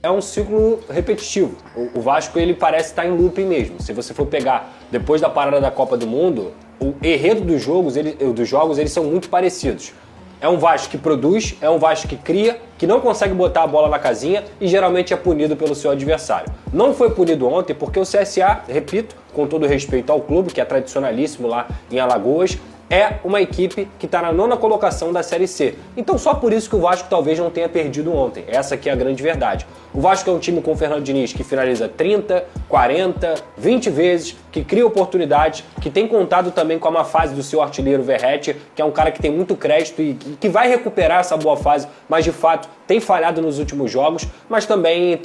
É um ciclo repetitivo. O Vasco, ele parece estar em looping mesmo. Se você for pegar depois da parada da Copa do Mundo, o enredo dos jogos, eles são muito parecidos. É um Vasco que produz, é um Vasco que cria, que não consegue botar a bola na casinha e geralmente é punido pelo seu adversário. Não foi punido ontem porque o CSA, repito, com todo respeito ao clube, que é tradicionalíssimo lá em Alagoas, é uma equipe que está na 9ª colocação da Série C. Então só por isso que o Vasco talvez não tenha perdido ontem. Essa aqui é a grande verdade. O Vasco é um time com o Fernando Diniz que finaliza 30, 40, 20 vezes, que cria oportunidades, que tem contado também com a má fase do seu artilheiro Verratti, que é um cara que tem muito crédito e que vai recuperar essa boa fase, mas de fato tem falhado nos últimos jogos, mas também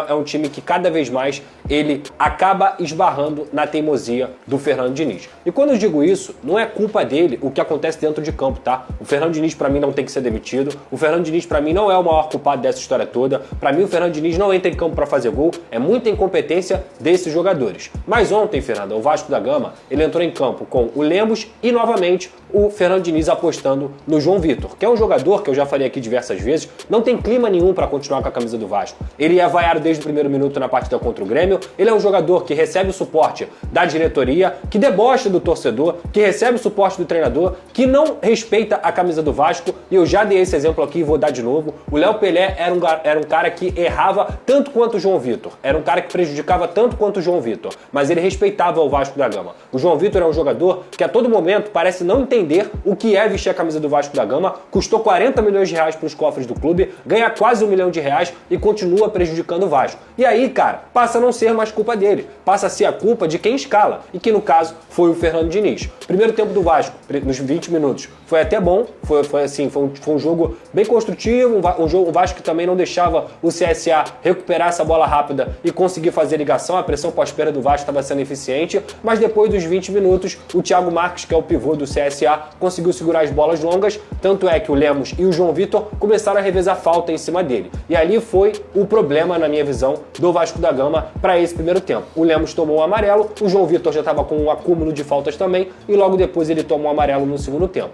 é um time que cada vez mais ele acaba esbarrando na teimosia do Fernando Diniz. E quando eu digo isso, não é culpa dele o que acontece dentro de campo, tá? O Fernando Diniz pra mim não tem que ser demitido, o Fernando Diniz pra mim não é o maior culpado dessa história toda, pra mim o Fernando Diniz não entra em campo pra fazer gol, é muita incompetência desses jogadores. Mas ontem, Fernando, o Vasco da Gama, ele entrou em campo com o Lemos e novamente o Fernando Diniz apostando no João Vitor, que é um jogador que eu já falei aqui diversas vezes, não tem clima nenhum para continuar com a camisa do Vasco. Ele é vaiado desde o primeiro minuto na partida contra o Grêmio, ele é um jogador que recebe o suporte da diretoria, que debocha do torcedor, que recebe o suporte do treinador, que não respeita a camisa do Vasco, e eu já dei esse exemplo aqui e vou dar de novo. O Léo Pelé era um cara que errava tanto quanto o João Vitor, era um cara que prejudicava tanto quanto o João Vitor, mas ele respeitava o Vasco da Gama. O João Vitor é um jogador que a todo momento parece não entender o que é vestir a camisa do Vasco da Gama, custou 40 milhões de reais para os cofres do clube, ganha quase R$1 milhão e continua prejudicando o Vasco. E aí, cara, passa a não ser mais culpa dele, passa a ser a culpa de quem escala, e que no caso foi o Fernando Diniz. Primeiro tempo do Vasco, nos 20 minutos, foi até bom, foi um jogo bem construtivo, um Vasco que também não deixava o CSA recuperar essa bola rápida e conseguir fazer ligação, a pressão pós-perda do Vasco estava sendo eficiente, mas depois dos 20 minutos, o Thiago Marques, que é o pivô do CSA, conseguiu segurar as bolas longas, tanto é que o Lemos e o João Vitor começaram a revezar falta em cima dele. E ali foi o problema, na minha visão, do Vasco da Gama para esse primeiro tempo. O Lemos tomou um amarelo, o João Vitor já estava com um acúmulo de faltas também, e logo depois ele tomou um amarelo no segundo tempo.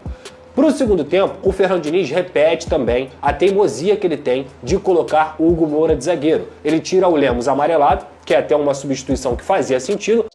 Para o segundo tempo, o Fernando Diniz repete também a teimosia que ele tem de colocar o Hugo Moura de zagueiro. Ele tira o Lemos amarelado, que é até uma substituição que fazia sentido,